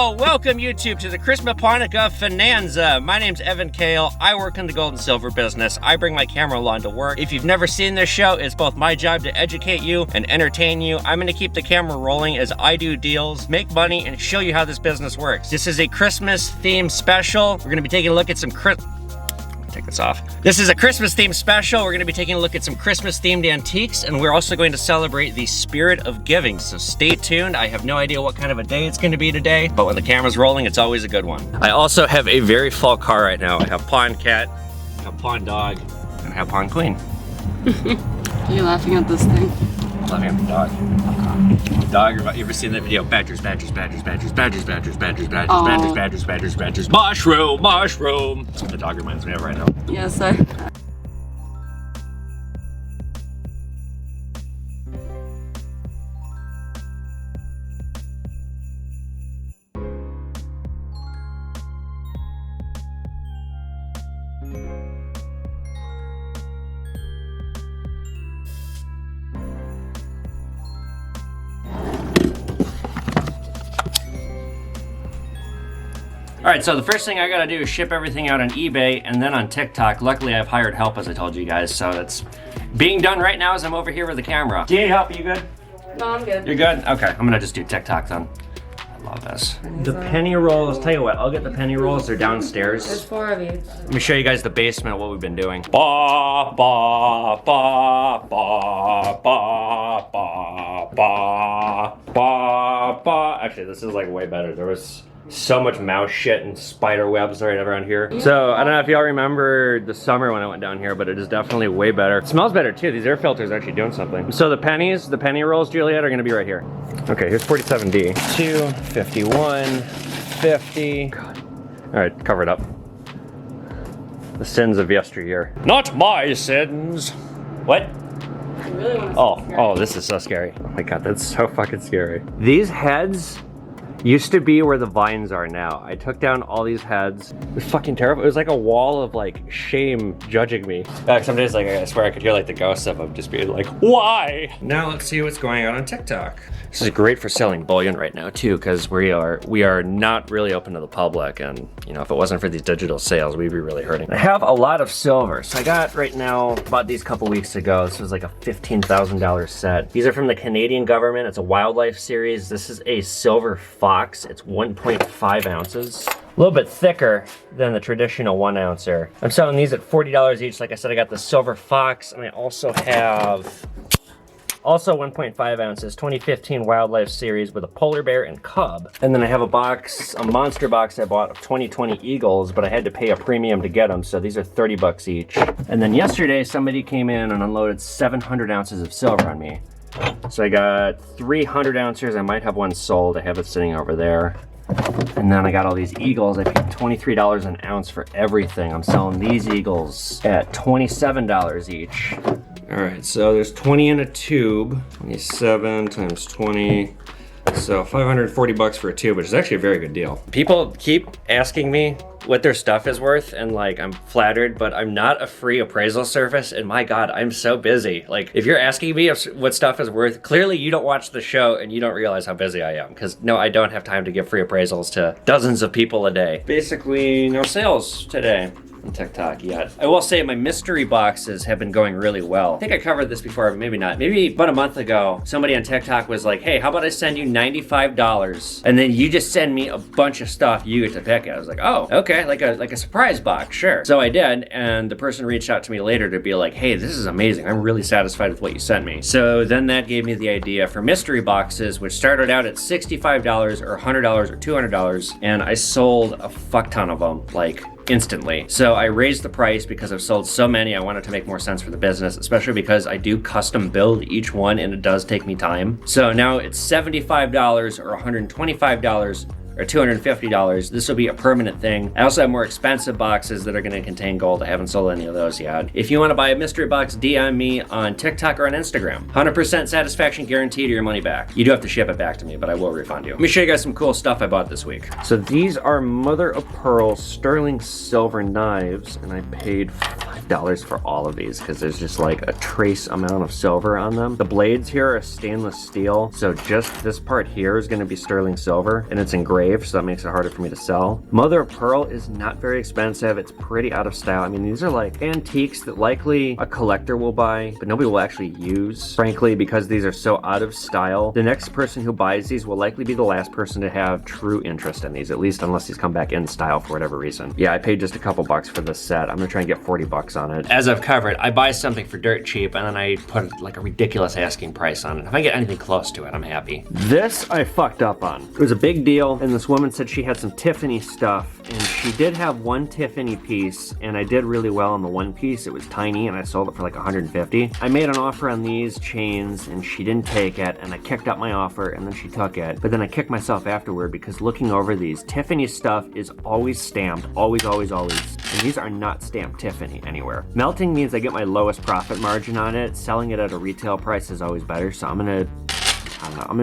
Well, welcome YouTube to the Christmapawnukah Finanza. My name's Evan Kale. I work in the gold and silver business. I bring my camera along to work. If you've never seen this show, it's both my job to educate you and entertain you. I'm gonna keep the camera rolling as I do deals, make money, and show you how this business works. This is a Christmas themed special. We're gonna be taking a look at some take this off. This is a Christmas themed special. We're gonna be taking a look at some Christmas themed antiques, and we're also going to celebrate the spirit of giving. So stay tuned. I have no idea what kind of a day it's gonna be today, but when the camera's rolling, it's always a good one. I also have a very full car right now. I have Pawn Cat, I have Pawn Dog, and I have Pawn Queen. Are you laughing at this thing? I'm laughing at the dog. Dog, you ever seen that video? Badgers, badgers, badgers, badgers, badgers, badgers, badgers, badgers, badgers, badgers, badgers, badgers, mushroom, mushroom. That's what the dog reminds me of right now. Yes, All right, so the first thing I gotta do is ship everything out on eBay and then on TikTok. Luckily, I've hired help, as I told you guys, so that's being done right now as I'm over here with the camera. Do you need help? Are you good? No, I'm good. You're good? Okay, I'm gonna just do TikTok then. I love this. The penny rolls, tell you what, I'll get the penny rolls, they're downstairs. There's 4 of you. Let me show you guys the basement of what we've been doing. Ba, ba, ba, ba, ba, ba, ba, ba, ba. Actually, this is like way better. There was so much mouse shit and spider webs right around here. So I don't know if y'all remember the summer when I went down here, but it is definitely way better. It smells better too. These air filters are actually doing something. So the penny rolls, Juliet, are gonna be right here. Okay, here's 47D. 2, 51, 50. God. All right, cover it up. The sins of yesteryear. Not my sins. What? I really want to Oh, this is so scary. Oh my God, that's so fucking scary. These heads used to be where the vines are now. I took down all these heads. It was fucking terrible. It was like a wall of like shame judging me. Some days, like, I swear I could hear like the ghosts of them just being like, why? Now let's see what's going on TikTok. This is great for selling bullion right now too, because we are not really open to the public, and you know, if it wasn't for these digital sales, we'd be really hurting. I have a lot of silver. So I got right now, bought these a couple weeks ago. This was like a $15,000 set. These are from the Canadian government. It's a wildlife series. This is a silver fox. It's 1.5 ounces. A little bit thicker than the traditional 1 ouncer. I'm selling these at $40 each. Like I said, I got the silver fox, and I also have 1.5 ounces, 2015 wildlife series with a polar bear and cub. And then I have a monster box I bought of 2020 eagles, but I had to pay a premium to get them, so these are 30 bucks each. And then yesterday, somebody came in and unloaded 700 ounces of silver on me. So I got 300 ounces. I might have one sold. I have it sitting over there. And then I got all these eagles. I paid $23 an ounce for everything. I'm selling these eagles at $27 each. All right, so there's 20 in a tube. 27 times 20. So 540 bucks for a tube, which is actually a very good deal. People keep asking me what their stuff is worth, and like, I'm flattered, but I'm not a free appraisal service, and my God, I'm so busy. Like, if you're asking me what stuff is worth, clearly you don't watch the show and you don't realize how busy I am, because no, I don't have time to give free appraisals to dozens of people a day. Basically, no sales today on TikTok yet. I will say my mystery boxes have been going really well. I think I covered this before, but maybe not. Maybe about a month ago, somebody on TikTok was like, hey, how about I send you $95 and then you just send me a bunch of stuff you get to pick it. I was like, oh, okay, like a surprise box, sure. So I did, and the person reached out to me later to be like, hey, this is amazing. I'm really satisfied with what you sent me. So then that gave me the idea for mystery boxes, which started out at $65 or $100 or $200, and I sold a fuck ton of them, like, instantly. So I raised the price because I've sold so many. I wanted to make more sense for the business, especially because I do custom build each one and it does take me time. So now it's $75 or $125 or $250. This will be a permanent thing. I also have more expensive boxes that are gonna contain gold. I haven't sold any of those yet. If you wanna buy a mystery box, DM me on TikTok or on Instagram. 100% satisfaction guaranteed or your money back. You do have to ship it back to me, but I will refund you. Let me show you guys some cool stuff I bought this week. So these are mother of pearl sterling silver knives, and I paid $5 for all of these because there's just like a trace amount of silver on them. The blades here are stainless steel, so just this part here is gonna be sterling silver, and it's engraved engraved, so that makes it harder for me to sell. Mother of pearl is not very expensive. It's pretty out of style. I mean, these are like antiques that likely a collector will buy, but nobody will actually use. Frankly, because these are so out of style, the next person who buys these will likely be the last person to have true interest in these, at least unless these come back in style for whatever reason. Yeah, I paid just a couple bucks for this set. I'm gonna try and get 40 bucks on it. As I've covered, I buy something for dirt cheap and then I put like a ridiculous asking price on it. If I get anything close to it, I'm happy. This I fucked up on. It was a big deal, and this woman said she had some Tiffany stuff, and she did have one Tiffany piece, and I did really well on the one piece. It was tiny, and I sold it for like 150. I made an offer on these chains, and she didn't take it, and I kicked out my offer, and then she took it. But then I kicked myself afterward because looking over these, Tiffany stuff is always stamped, always, always, always. And these are not stamped Tiffany anywhere. Melting means I get my lowest profit margin on it. Selling it at a retail price is always better, so I'm gonna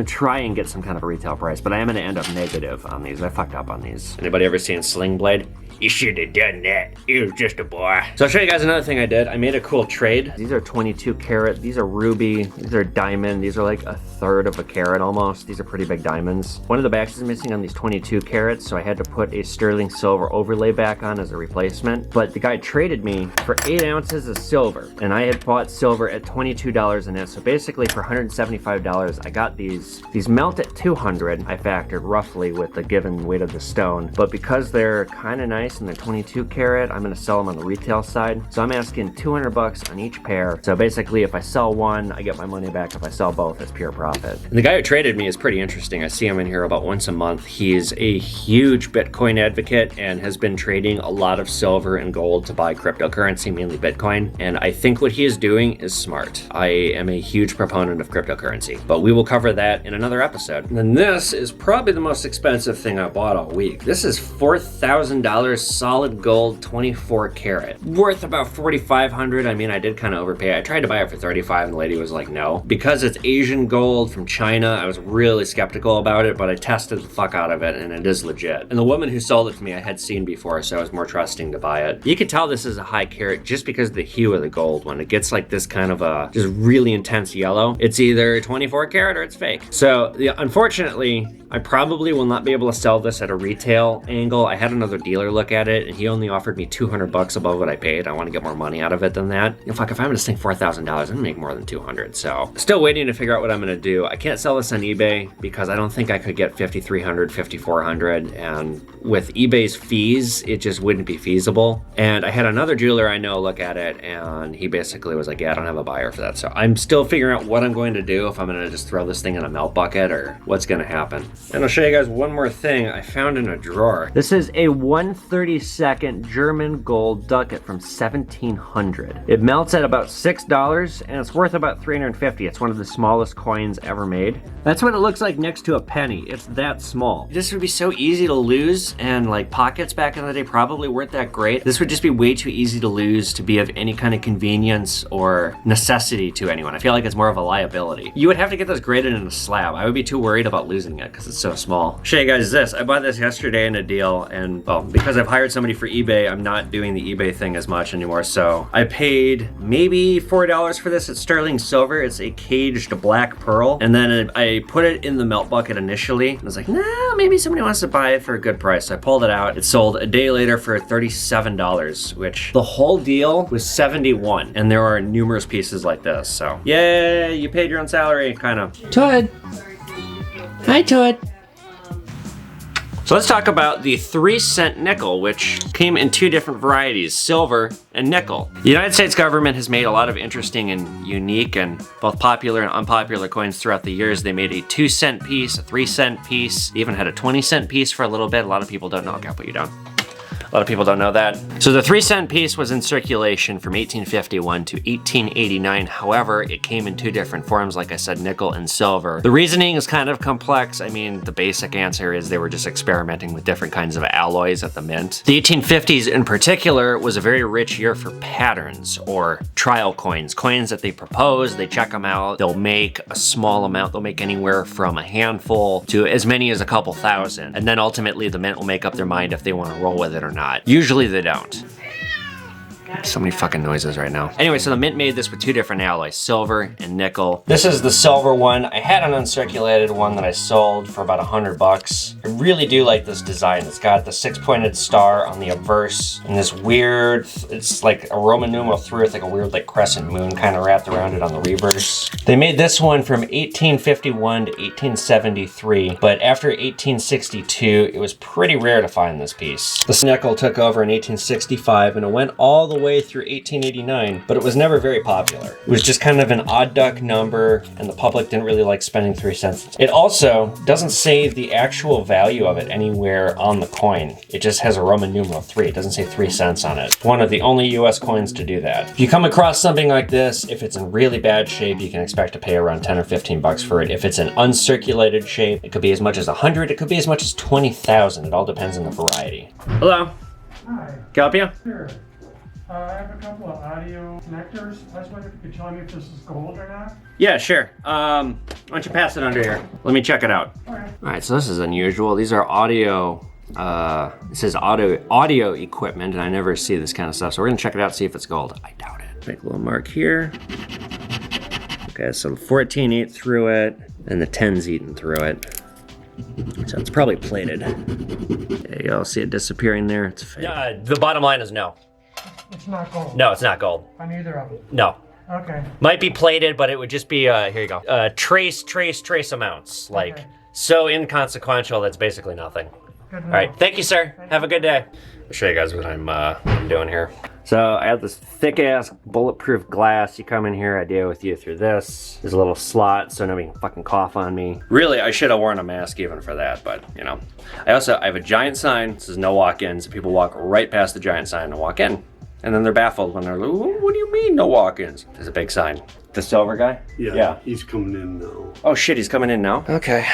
try and get some kind of a retail price, but I am gonna end up negative on these. I fucked up on these. Anybody ever seen Sling Blade? You should have done that. It was just a boy. So I'll show you guys another thing I did. I made a cool trade. These are 22 karat. These are ruby. These are diamond. These are like a third of a carat almost. These are pretty big diamonds. One of the backs is missing on these 22 carats, so I had to put a sterling silver overlay back on as a replacement. But the guy traded me for 8 ounces of silver, and I had bought silver at $22 an ounce. So basically for $175, I got these. These melt at 200. I factored roughly with the given weight of the stone. But because they're kind of nice and they're 22 karat, I'm gonna sell them on the retail side. So I'm asking 200 bucks on each pair. So basically if I sell one, I get my money back. If I sell both, it's pure profit. And the guy who traded me is pretty interesting. I see him in here about once a month. He's a huge Bitcoin advocate and has been trading a lot of silver and gold to buy cryptocurrency, mainly Bitcoin. And I think what he is doing is smart. I am a huge proponent of cryptocurrency, but we will cover that in another episode. And then this is probably the most expensive thing I bought all week. This is $4,000 solid gold, 24 karat, worth about $4,500. I mean, I did kind of overpay. I tried to buy it for 35 and the lady was like, no. Because it's Asian gold from China, I was really skeptical about it, but I tested the fuck out of it and it is legit. And the woman who sold it to me, I had seen before, so I was more trusting to buy it. You can tell this is a high carat just because of the hue of the gold. When it gets like this kind of a just really intense yellow, it's either 24 karat or it's fake. So unfortunately, I probably will not be able to sell this at a retail angle. I had another dealer look at it and he only offered me 200 bucks above what I paid. I want to get more money out of it than that. You know, fuck, if I'm gonna sink $4,000, I'm gonna make more than 200. So still waiting to figure out what I'm gonna do. I can't sell this on eBay because I don't think I could get 5,300, 5,400, and with eBay's fees, it just wouldn't be feasible. And I had another jeweler I know look at it and he basically was like, yeah, I don't have a buyer for that. So I'm still figuring out what I'm going to do, if I'm gonna just throw this thing in a melt bucket or what's gonna happen. And I'll show you guys one more thing I found in a drawer. This is a 1/32 German gold ducat from 1700. It melts at about $6 and it's worth about $350. It's one of the smallest coins ever made. That's what it looks like next to a penny. It's that small. This would be so easy to lose, and like pockets back in the day probably weren't that great. This would just be way too easy to lose to be of any kind of convenience or necessity to anyone. I feel like it's more of a liability. You would have to get this graded in a slab. I would be too worried about losing it because it's so small. I'll show you guys this. I bought this yesterday in a deal, and well, because I've hired somebody for eBay, I'm not doing the eBay thing as much anymore. So I paid maybe $4 for this. It's sterling silver. It's a caged black pearl. And then I put it in the melt bucket initially. And I was like, nah, maybe somebody wants to buy it for a good price. So I pulled it out. It sold a day later for $37, which the whole deal was $71. And there are numerous pieces like this. So yeah, you paid your own salary, kind of. Todd. Hi, Todd. So let's talk about the 3-cent nickel, which came in 2 different varieties, silver and nickel. The United States government has made a lot of interesting and unique and both popular and unpopular coins throughout the years. They made a 2-cent piece, a 3-cent piece, they even had a 20-cent piece for a little bit. A lot of people don't know. Okay, I'll put you down. A lot of people don't know that. So the 3-cent piece was in circulation from 1851 to 1889. However, it came in 2 different forms, like I said, nickel and silver. The reasoning is kind of complex. I mean, the basic answer is they were just experimenting with different kinds of alloys at the mint. The 1850s in particular was a very rich year for patterns or trial coins. Coins that they propose, they check them out, they'll make a small amount, they'll make anywhere from a handful to as many as a couple thousand. And then ultimately the mint will make up their mind if they want to roll with it or not. Usually they don't. So many fucking noises right now. Anyway, so the Mint made this with two different alloys, silver and nickel. This is the silver one. I had an uncirculated one that I sold for about $100. I really do like this design. It's got the 6-pointed star on the obverse and this weird, it's like a Roman numeral 3 with like a weird like crescent moon kind of wrapped around it on the reverse. They made this one from 1851 to 1873, but after 1862, it was pretty rare to find this piece. The nickel took over in 1865 and it went all the way through 1889, but it was never very popular. It was just kind of an odd duck number and the public didn't really like spending 3 cents. It also doesn't say the actual value of it anywhere on the coin. It just has a Roman numeral 3. It doesn't say 3 cents on it. One of the only US coins to do that. If you come across something like this, if it's in really bad shape, you can expect to pay around 10 or 15 bucks for it. If it's in uncirculated shape, it could be as much as 100, it could be as much as 20,000. It all depends on the variety. Hello. Hi. Can I help you? Sure. I have a couple of audio connectors. I was wondering if you could tell me if this is gold or not. Yeah, sure. Why don't you pass it under here? Let me check it out. All right. All right, so this is unusual. These are audio, it says audio equipment, and I never see this kind of stuff. So we're gonna check it out, see if it's gold. I doubt it. Make a little mark here. Okay, so the 14 ate through it, and the 10's eaten through it. So it's probably plated. There you go, see it disappearing there? It's fake. The bottom line is no. It's not gold. No, it's not gold. On either of them. No. Okay. Might be plated, but it would just be, here you go. Trace amounts. Like, Okay. so inconsequential that's basically nothing. Good to All right, know. thank you, sir. Have a good day. I'll show you guys what I'm doing here. So I have this thick ass bulletproof glass. You come in here, I deal with you through this. There's a little slot so nobody can fucking cough on me. Really, I should have worn a mask even for that, but you know. I have a giant sign. It says no walk-ins. People walk right past the giant sign and walk in. And then they're baffled when they're like, what do you mean no walk-ins? There's a big sign. The silver guy? Yeah, he's coming in now. Oh shit, he's coming in now? Okay.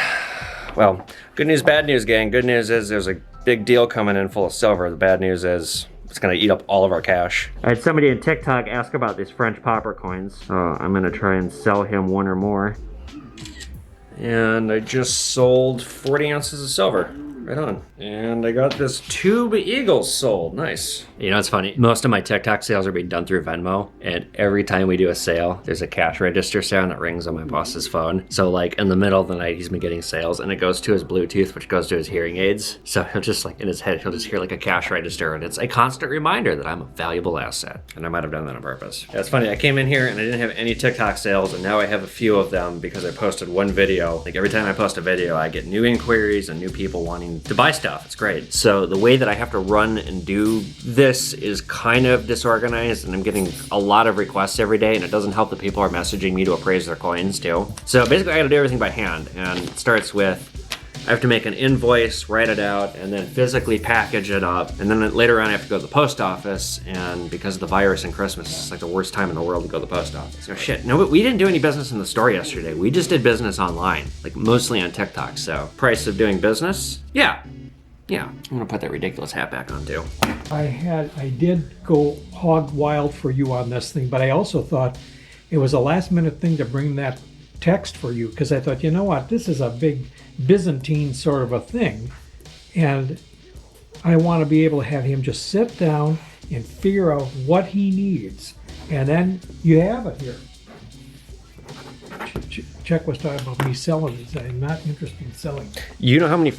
Well, good news, bad news, gang. Good news is there's a big deal coming in full of silver. The bad news is it's gonna eat up all of our cash. I had somebody in TikTok ask about these French popper coins. So I'm gonna try and sell him one or more. And I just sold 40 ounces of silver. Right on. And I got this tube Eagles sold. Nice. You know, it's funny. Most of my TikTok sales are being done through Venmo. And every time we do a sale, there's a cash register sound that rings on my boss's phone. So like in the middle of the night, he's been getting sales and it goes to his Bluetooth, which goes to his hearing aids. So he'll just like in his head, he'll just hear like a cash register. And it's a constant reminder that I'm a valuable asset. And I might have done that on purpose. Yeah, it's funny. I came in here and I didn't have any TikTok sales. And now I have a few of them because I posted one video. Like every time I post a video, I get new inquiries and new people wanting to buy stuff. It's great. So the way that I have to run and do this is kind of disorganized and I'm getting a lot of requests every day and it doesn't help that people are messaging me to appraise their coins too. So basically I gotta do everything by hand and it starts with I have to make an invoice, write it out, and then physically package it up. And then later on I have to go to the post office, and because of the virus and Christmas, it's like the worst time in the world to go to the post office. So shit, no, but we didn't do any business in the store yesterday. We just did business online, like mostly on TikTok. So price of doing business? Yeah, I'm gonna put that ridiculous hat back on too. I did go hog wild for you on this thing, but I also thought it was a last minute thing to bring that text for you because I thought, you know what, this is a big Byzantine sort of a thing, and I want to be able to have him just sit down and figure out what he needs, and then you have it here. Chuck was talking about me selling these. I'm not interested in selling. You know how many,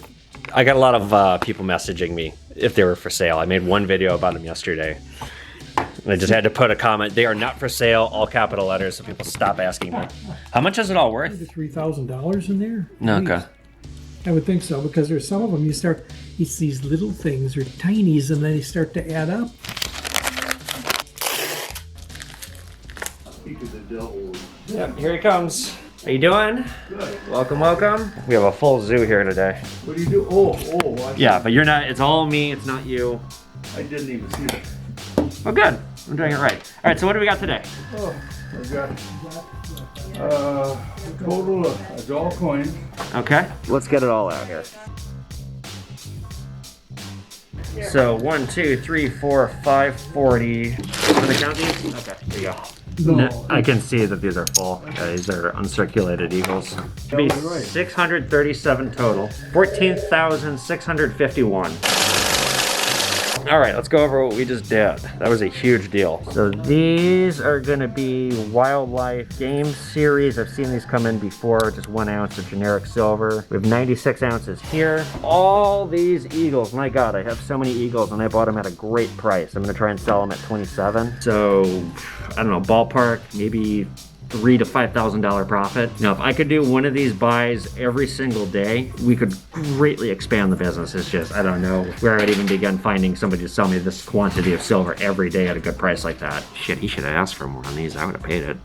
I got a lot of people messaging me if they were for sale. I made one video about them yesterday. And I just had to put a comment, they are not for sale, all capital letters, so people stop asking me. How much is it all worth? $3,000 in there? No, okay. I would think so, because there's some of them it's these little things, they're tinies, and then they start to add up. Yep, here he comes. How you doing? Good. Welcome, welcome. We have a full zoo here today. What do you do? Oh, Yeah, but you're not, it's all me, it's not you. I didn't even see that. Oh, good. I'm doing it right. All right, so what do we got today? Oh, I've got total of doll coins. Okay, let's get it all out here. So 1, 2, 3, 4, 5, 40. Can I count these? Okay, there you go. No, I can see that these are full. These are uncirculated Eagles. It'd be right. 637 total. 14,651. All right, let's go over what we just did. That was a huge deal. So these are gonna be Wildlife Game Series. I've seen these come in before, just 1 ounce of generic silver. We have 96 ounces here. All these eagles, my God, I have so many eagles and I bought them at a great price. I'm gonna try and sell them at 27. So, I don't know, ballpark, maybe $3,000 to $5,000 profit. Now, if I could do one of these buys every single day, we could greatly expand the business. It's just, I don't know where I'd even begin finding somebody to sell me this quantity of silver every day at a good price like that. Shit, he should have asked for more on these. I would have paid it.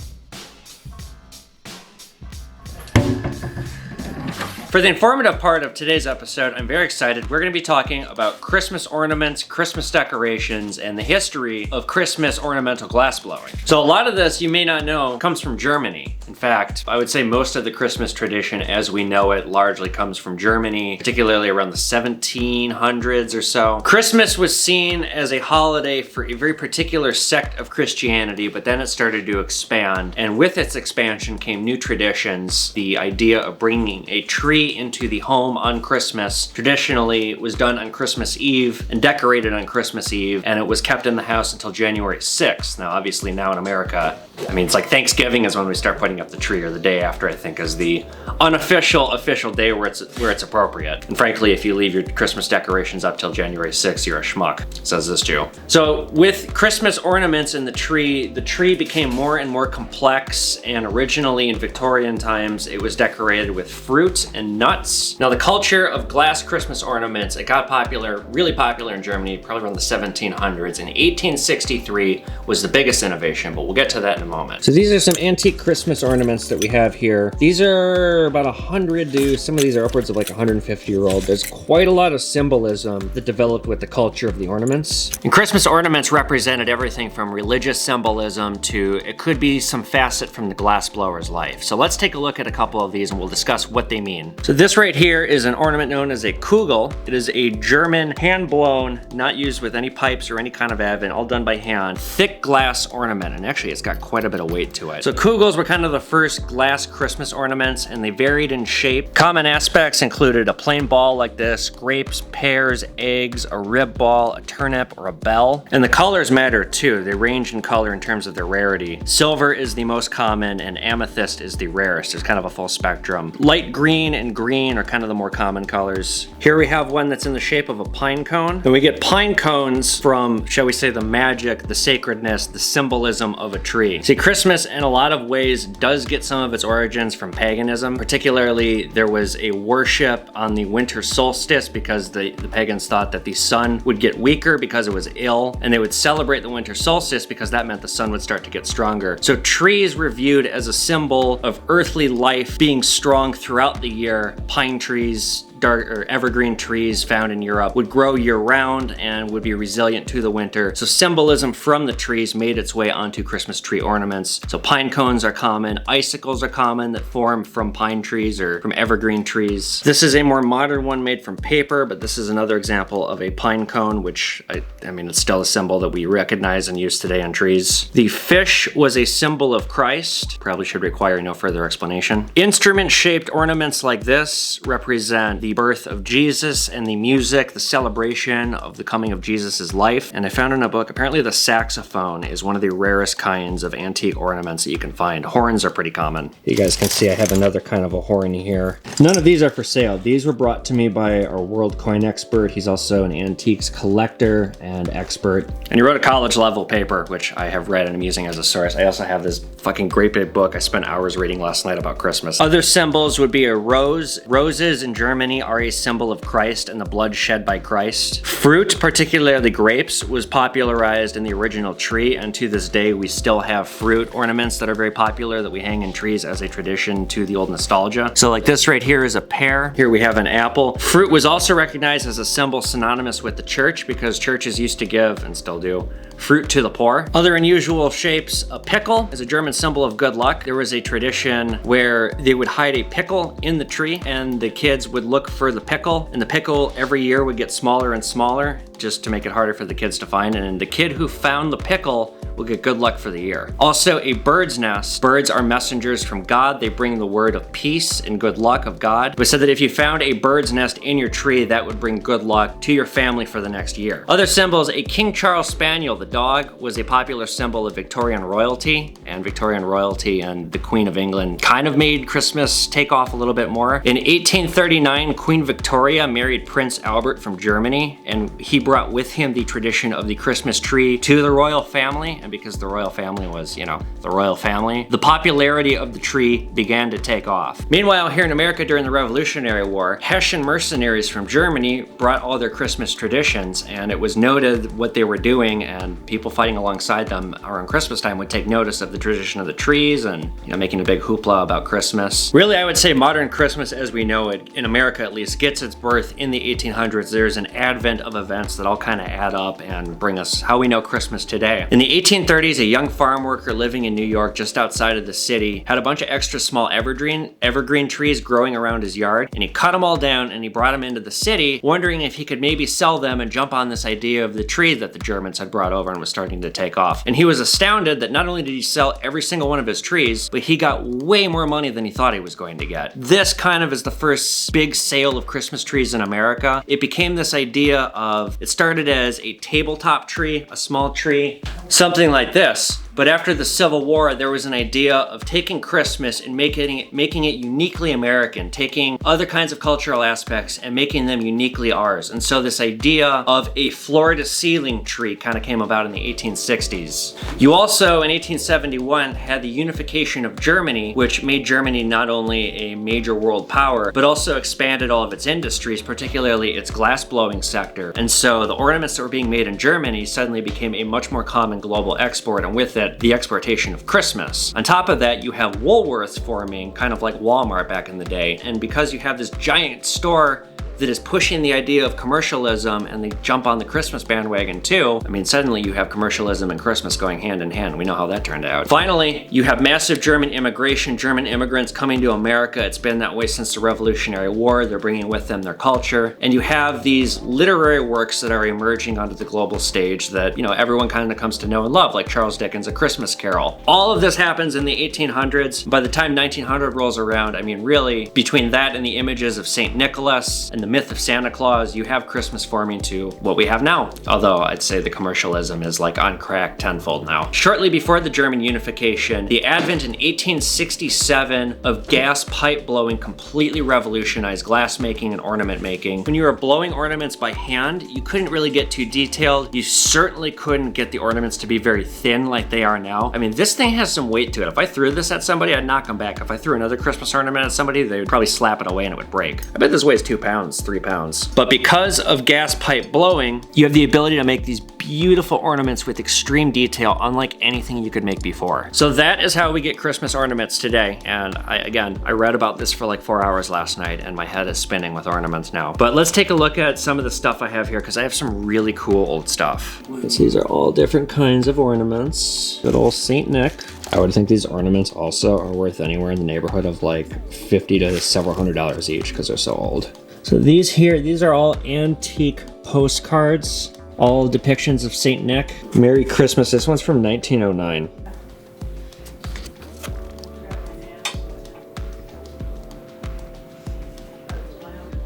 For the informative part of today's episode, I'm very excited. We're going to be talking about Christmas ornaments, Christmas decorations, and the history of Christmas ornamental glass blowing. So a lot of this, you may not know, comes from Germany. In fact, I would say most of the Christmas tradition as we know it largely comes from Germany, particularly around the 1700s or so. Christmas was seen as a holiday for a very particular sect of Christianity, but then it started to expand. And with its expansion came new traditions. The idea of bringing a tree into the home on Christmas traditionally was done on Christmas Eve and decorated on Christmas Eve, and it was kept in the house until January 6th. Now, obviously now in America, I mean, it's like Thanksgiving is when we start putting up the tree, or the day after, I think, is the unofficial official day where it's appropriate. And frankly, if you leave your Christmas decorations up till January 6th, you're a schmuck, says this Jew. So with Christmas ornaments in the tree became more and more complex, and originally in Victorian times, it was decorated with fruit and nuts. Now, the culture of glass Christmas ornaments, it got popular, really popular in Germany, probably around the 1700s. In 1863 was the biggest innovation, but we'll get to that in a moment. So these are some antique Christmas ornaments that we have here. These are about 100 to, some of these are upwards of like 150-year-old. There's quite a lot of symbolism that developed with the culture of the ornaments. And Christmas ornaments represented everything from religious symbolism to, it could be some facet from the glass blower's life. So let's take a look at a couple of these and we'll discuss what they mean. So this right here is an ornament known as a Kugel. It is a German hand-blown, not used with any pipes or any kind of advent, all done by hand, thick glass ornament, and actually it's got quite a bit of weight to it. So Kugels were kind of the first glass Christmas ornaments, and they varied in shape. Common aspects included a plain ball like this, grapes, pears, eggs, a rib ball, a turnip, or a bell. And the colors matter too. They range in color in terms of their rarity. Silver is the most common, and amethyst is the rarest. There's kind of a full spectrum. Light green and green are kind of the more common colors. Here we have one that's in the shape of a pine cone. And we get pine cones from, shall we say, the magic, the sacredness, the symbolism of a tree. See, Christmas in a lot of ways does get some of its origins from paganism. Particularly, there was a worship on the winter solstice because the pagans thought that the sun would get weaker because it was ill, and they would celebrate the winter solstice because that meant the sun would start to get stronger. So trees were viewed as a symbol of earthly life being strong throughout the year. Pine trees, dark or evergreen trees found in Europe would grow year-round and would be resilient to the winter. So symbolism from the trees made its way onto Christmas tree ornaments. So pine cones are common, icicles are common that form from pine trees or from evergreen trees. This is a more modern one made from paper, but this is another example of a pine cone, which I mean, it's still a symbol that we recognize and use today on trees. The fish was a symbol of Christ, probably should require no further explanation. Instrument-shaped ornaments like this represent the birth of Jesus and the music, the celebration of the coming of Jesus's life. And I found in a book, apparently the saxophone is one of the rarest kinds of antique ornaments that you can find. Horns are pretty common. You guys can see I have another kind of a horn here. None of these are for sale. These were brought to me by our world coin expert. He's also an antiques collector and expert. And he wrote a college level paper, which I have read and I'm using as a source. I also have this fucking great big book I spent hours reading last night about Christmas. Other symbols would be a rose. Roses in Germany are a symbol of Christ and the blood shed by Christ. Fruit, particularly grapes, was popularized in the original tree, and to this day we still have fruit ornaments that are very popular that we hang in trees as a tradition to the old nostalgia. So like this right here is a pear. Here we have an apple. Fruit was also recognized as a symbol synonymous with the church because churches used to give, and still do, fruit to the poor. Other unusual shapes, a pickle is a German symbol of good luck. There was a tradition where they would hide a pickle in the tree and the kids would look for the pickle, and the pickle every year would get smaller and smaller just to make it harder for the kids to find, and the kid who found the pickle will get good luck for the year. Also, a bird's nest. Birds are messengers from God. They bring the word of peace and good luck of God. It was said that if you found a bird's nest in your tree, that would bring good luck to your family for the next year. Other symbols, a King Charles Spaniel, the dog, was a popular symbol of Victorian royalty, and Victorian royalty and the Queen of England kind of made Christmas take off a little bit more. In 1839, Queen Victoria married Prince Albert from Germany, and he brought with him the tradition of the Christmas tree to the royal family, and because the royal family was, you know, the royal family, the popularity of the tree began to take off. Meanwhile, here in America during the Revolutionary War, Hessian mercenaries from Germany brought all their Christmas traditions, and it was noted what they were doing, and people fighting alongside them around Christmas time would take notice of the tradition of the trees and, you know, making a big hoopla about Christmas. Really, I would say modern Christmas as we know it, in America at least, gets its birth in the 1800s. There's an advent of events that all kind of add up and bring us how we know Christmas today. In the 1830s, a young farm worker living in New York just outside of the city had a bunch of extra small evergreen trees growing around his yard, and he cut them all down and he brought them into the city, wondering if he could maybe sell them and jump on this idea of the tree that the Germans had brought over and was starting to take off. And he was astounded that not only did he sell every single one of his trees, but he got way more money than he thought he was going to get. This kind of is the first big sale of Christmas trees in America. It became this idea of, it started as a tabletop tree, a small tree, something like this. But after the Civil War, there was an idea of taking Christmas and making it uniquely American, taking other kinds of cultural aspects and making them uniquely ours. And so this idea of a floor-to-ceiling tree kind of came about in the 1860s. You also, in 1871, had the unification of Germany, which made Germany not only a major world power, but also expanded all of its industries, particularly its glass-blowing sector. And so the ornaments that were being made in Germany suddenly became a much more common global export, and with it, the exportation of Christmas. On top of that, you have Woolworths forming, kind of like Walmart back in the day. And because you have this giant store that is pushing the idea of commercialism and they jump on the Christmas bandwagon too, I mean, suddenly you have commercialism and Christmas going hand in hand. We know how that turned out. Finally, you have massive German immigration, German immigrants coming to America. It's been that way since the Revolutionary War. They're bringing with them their culture. And you have these literary works that are emerging onto the global stage that, you know, everyone kind of comes to know and love, like Charles Dickens' A Christmas Carol. All of this happens in the 1800s. By the time 1900 rolls around, I mean, really, between that and the images of St. Nicholas and the myth of Santa Claus, you have Christmas forming to what we have now. Although I'd say the commercialism is like on crack tenfold now. Shortly before the German unification, the advent in 1867 of gas pipe blowing completely revolutionized glass making and ornament making. When you were blowing ornaments by hand, you couldn't really get too detailed. You certainly couldn't get the ornaments to be very thin like they are now. I mean, this thing has some weight to it. If I threw this at somebody, I'd knock them back. If I threw another Christmas ornament at somebody, they would probably slap it away and it would break. I bet this weighs 2 pounds, 3 pounds. But because of gas pipe blowing, you have the ability to make these beautiful ornaments with extreme detail, unlike anything you could make before. So that is how we get Christmas ornaments today. And I read about this for like 4 hours last night and my head is spinning with ornaments now. But let's take a look at some of the stuff I have here because I have some really cool old stuff. These are all different kinds of ornaments. Good old Saint Nick. I would think these ornaments also are worth anywhere in the neighborhood of like $50 to several $100s each because they're so old. So these here, these are all antique postcards, all depictions of Saint Nick. Merry Christmas. This one's from 1909.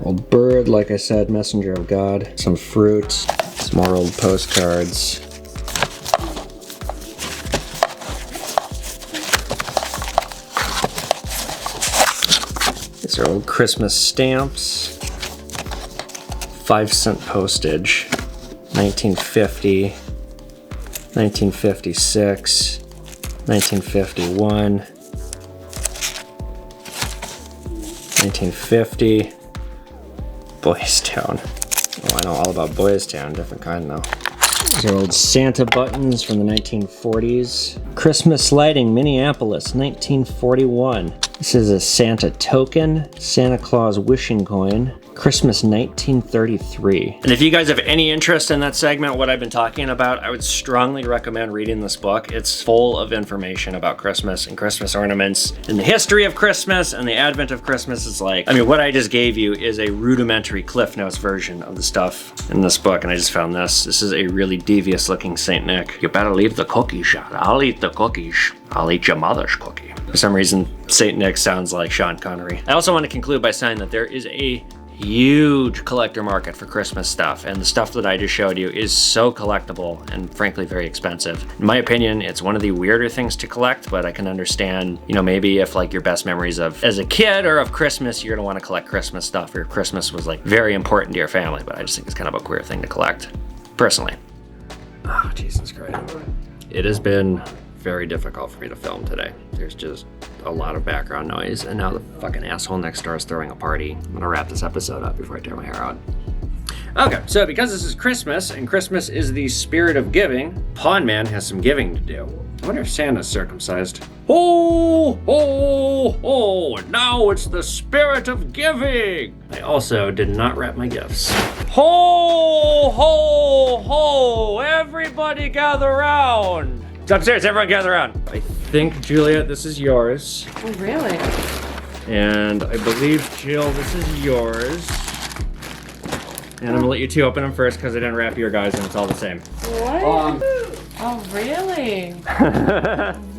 Old bird, like I said, messenger of God. Some fruit, some more old postcards. These are old Christmas stamps. 5-cent postage. 1950, 1956, 1951, 1950, Boys Town. Oh, I know all about Boys Town, different kind though. These are old Santa buttons from the 1940s. Christmas lighting, Minneapolis, 1941. This is a Santa token, Santa Claus wishing coin. Christmas 1933. And if you guys have any interest in that segment, what I've been talking about, I would strongly recommend reading this book. It's full of information about Christmas and Christmas ornaments and the history of Christmas and the advent of Christmas. Is like, I mean, what I just gave you is a rudimentary Cliff Notes version of the stuff in this book, and I just found this. This is a really devious looking Saint Nick. You better leave the cookies out. I'll eat the cookies. I'll eat your mother's cookie. For some reason, Saint Nick sounds like Sean Connery. I also want to conclude by saying that there is a huge collector market for Christmas stuff, and the stuff that I just showed you is so collectible and frankly very expensive. In my opinion, it's one of the weirder things to collect, but I can understand, you know, maybe if like your best memories of as a kid or of Christmas, you're gonna want to collect Christmas stuff, or Christmas was like very important to your family, but I just think it's kind of a queer thing to collect, personally. Oh, Jesus Christ. It has been very difficult for me to film today. There's just a lot of background noise, and now the fucking asshole next door is throwing a party. I'm gonna wrap this episode up before I tear my hair out. Okay, so because this is Christmas, and Christmas is the spirit of giving, Pawn Man has some giving to do. I wonder if Santa's circumcised. Ho, ho, ho, and now it's the spirit of giving. I also did not wrap my gifts. Ho, ho, ho, everybody gather round. It's upstairs, everyone gather around. I think, Juliet, this is yours. Oh, really? And I believe, Jill, this is yours. And I'm gonna let you two open them first because I didn't wrap your guys and it's all the same. What? Oh, really?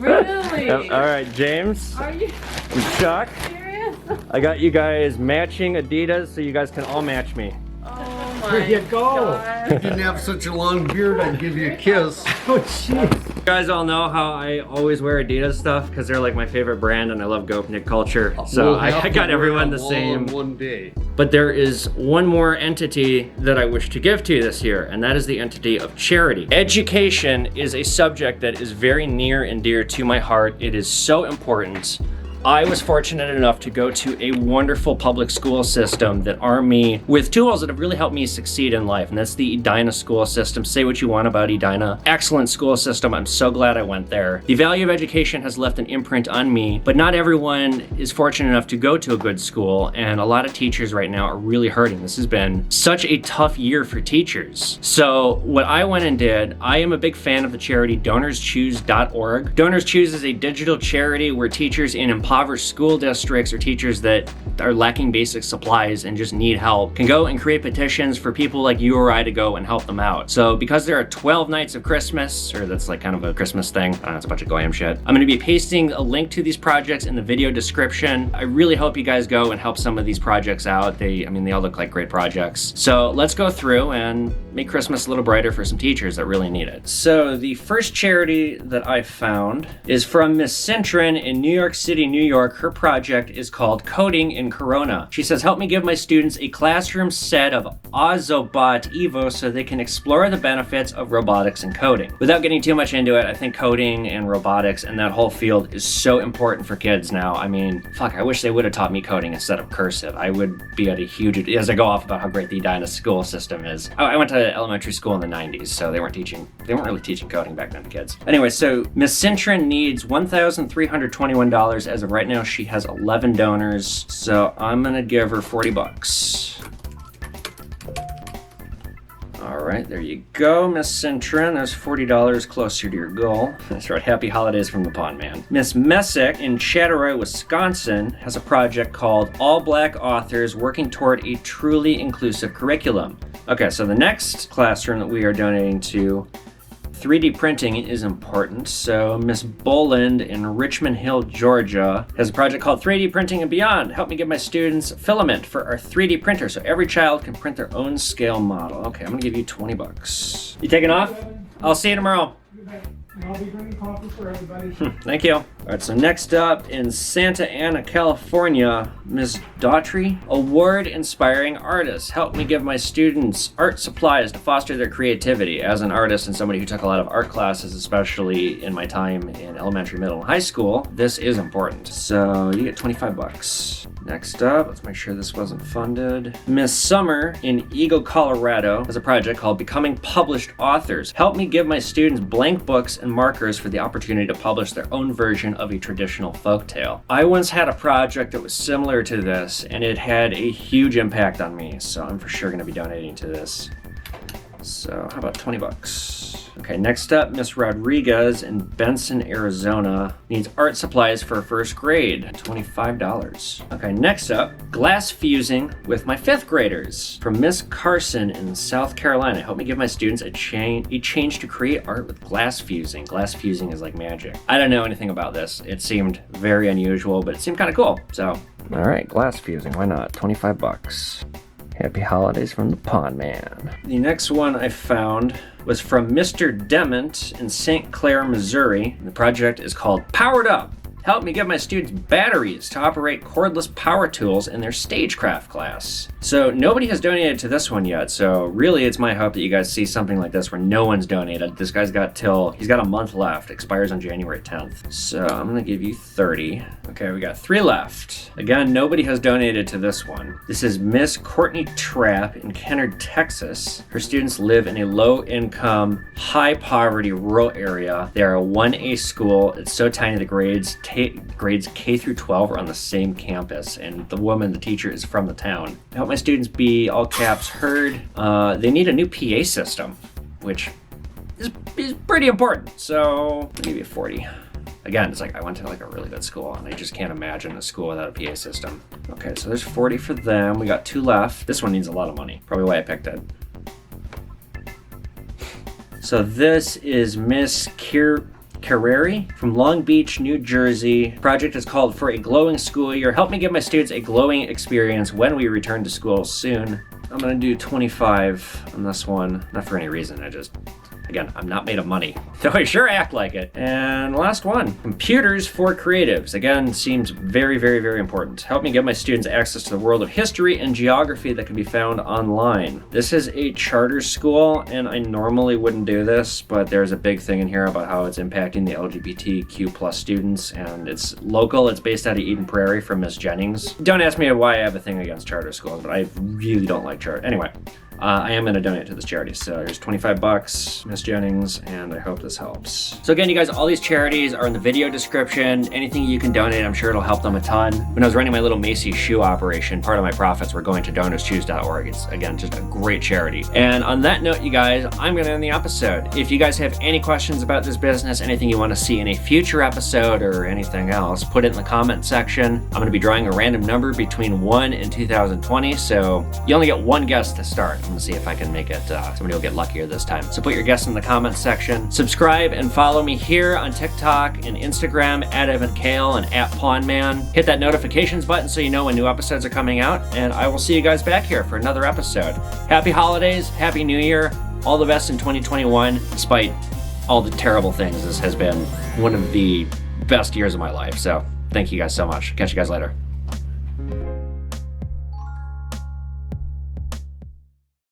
Really? Yep. All right, James. Are you And Chuck. serious? I got you guys matching Adidas so you guys can all match me. Oh my Here you go. God. If you didn't have such a long beard, I'd give you a kiss. Oh, jeez. You guys all know how I always wear Adidas stuff because they're like my favorite brand and I love Gopnik culture. So I got everyone the same. One day. But there is one more entity that I wish to give to you this year, and that is the entity of charity. Education is a subject that is very near and dear to my heart. It is so important. I was fortunate enough to go to a wonderful public school system that armed me with tools that have really helped me succeed in life, and that's the Edina school system. Say what you want about Edina. Excellent school system. I'm so glad I went there. The value of education has left an imprint on me, but not everyone is fortunate enough to go to a good school, and a lot of teachers right now are really hurting. This has been such a tough year for teachers. So what I went and did, I am a big fan of the charity DONORSCHOOSE.org. Donors Choose is a digital charity where teachers in impoverished school districts or teachers that are lacking basic supplies and just need help can go and create petitions for people like you or I to go and help them out. So because there are 12 nights of Christmas, or that's like kind of a Christmas thing, I don't know, it's a bunch of goyim shit, I'm gonna be pasting a link to these projects in the video description. I really hope you guys go and help some of these projects out. They all look like great projects. So let's go through and make Christmas a little brighter for some teachers that really need it. So the first charity that I found is from Miss Cintron in New York City, New York. Her project is called Coding in Corona. She says, help me give my students a classroom set of Ozobot Evo so they can explore the benefits of robotics and coding. Without getting too much into it, I think coding and robotics and that whole field is so important for kids now. I mean, fuck, I wish they would have taught me coding instead of cursive. I would be at a huge, as I go off about how great the Edina school system is. I went to elementary school in the 90s, so they weren't really teaching coding back then to kids. Anyway, so Miss Cintron needs $1,321 as of right now. She has 11 donors, so I'm gonna give her 40 bucks. All right, there you go, Miss Cintron. There's $40 closer to your goal. That's right, happy holidays from the Pawn Man. Miss Messick in Chattaroy, Wisconsin has a project called All Black Authors Working Toward a Truly Inclusive Curriculum. Okay, so the next classroom that we are donating to, 3D printing is important. So Miss Boland in Richmond Hill, Georgia has a project called 3D Printing and Beyond. Help me give my students filament for our 3D printer so every child can print their own scale model. Okay, I'm gonna give you 20 bucks. You taking off? I'll see you tomorrow. I'll be bringing coffee for everybody. Thank you. All right, so next up in Santa Ana, California, Ms. Daughtry, award-inspiring artist. Help me give my students art supplies to foster their creativity. As an artist and somebody who took a lot of art classes, especially in my time in elementary, middle, and high school, this is important. So you get 25 bucks. Next up, let's make sure this wasn't funded. Miss Summer in Eagle, Colorado has a project called Becoming Published Authors. Help me give my students blank books and markers for the opportunity to publish their own version of a traditional folktale. I once had a project that was similar to this, and it had a huge impact on me, so I'm for sure gonna be donating to this. So how about 20 bucks? Okay, next up, Miss Rodriguez in Benson, Arizona needs art supplies for first grade, $25. Okay, next up, glass fusing with my 5th graders from Miss Carson in South Carolina. Help me give my students a change to create art with glass fusing. Glass fusing is like magic. I don't know anything about this. It seemed very unusual, but it seemed kind of cool. So, all right, glass fusing, why not? 25 bucks. Happy holidays from the Pond Man. The next one I found was from Mr. Dement in St. Clair, Missouri. The project is called Powered Up. Help me give my students batteries to operate cordless power tools in their stagecraft class. So nobody has donated to this one yet, so really it's my hope that you guys see something like this where no one's donated. This guy's got he's got a month left, expires on January 10th. So I'm gonna give you 30. Okay, we got 3 left. Again, nobody has donated to this one. This is Miss Courtney Trapp in Kennard, Texas. Her students live in a low-income, high-poverty rural area. They are a 1A school. It's so tiny the grades K through 12 are on the same campus, and the teacher is from the town. Help my students be, all caps, heard. They need a new PA system, which is pretty important. So I'll give you 40. Again, it's like I went to like a really good school, and I just can't imagine a school without a PA system. Okay, so there's 40 for them. We got 2 left. This one needs a lot of money. Probably why I picked it. So this is Miss Carreri from Long Beach, New Jersey. The project is called For a Glowing School Year. Help me give my students a glowing experience when we return to school soon. I'm gonna do 25 on this one. Not for any reason, again, I'm not made of money, though I sure act like it. And last one, computers for creatives. Again, seems very, very, very important. Help me give my students access to the world of history and geography that can be found online. This is a charter school, and I normally wouldn't do this, but there's a big thing in here about how it's impacting the LGBTQ+ students, and it's local. It's based out of Eden Prairie from Miss Jennings. Don't ask me why I have a thing against charter schools, but I really don't like charter. Anyway. I am going to donate to this charity. So here's 25 bucks, Miss Jennings, and I hope this helps. So again, you guys, all these charities are in the video description. Anything you can donate, I'm sure it'll help them a ton. When I was running my little Macy's shoe operation, part of my profits were going to DONORSCHOOSE.org. It's, again, just a great charity. And on that note, you guys, I'm going to end the episode. If you guys have any questions about this business, anything you want to see in a future episode or anything else, put it in the comment section. I'm going to be drawing a random number between 1 and 2020, so you only get 1 guess to start. I'm gonna see if I can make it, somebody will get luckier this time. So put your guess in the comments section. Subscribe and follow me here on TikTok and Instagram at Evan Kale and at Pawnman. Hit that notifications button so you know when new episodes are coming out, and I will see you guys back here for another episode. Happy holidays, Happy New Year, all the best in 2021, despite all the terrible things. This has been one of the best years of my life, so thank you guys so much. Catch you guys later.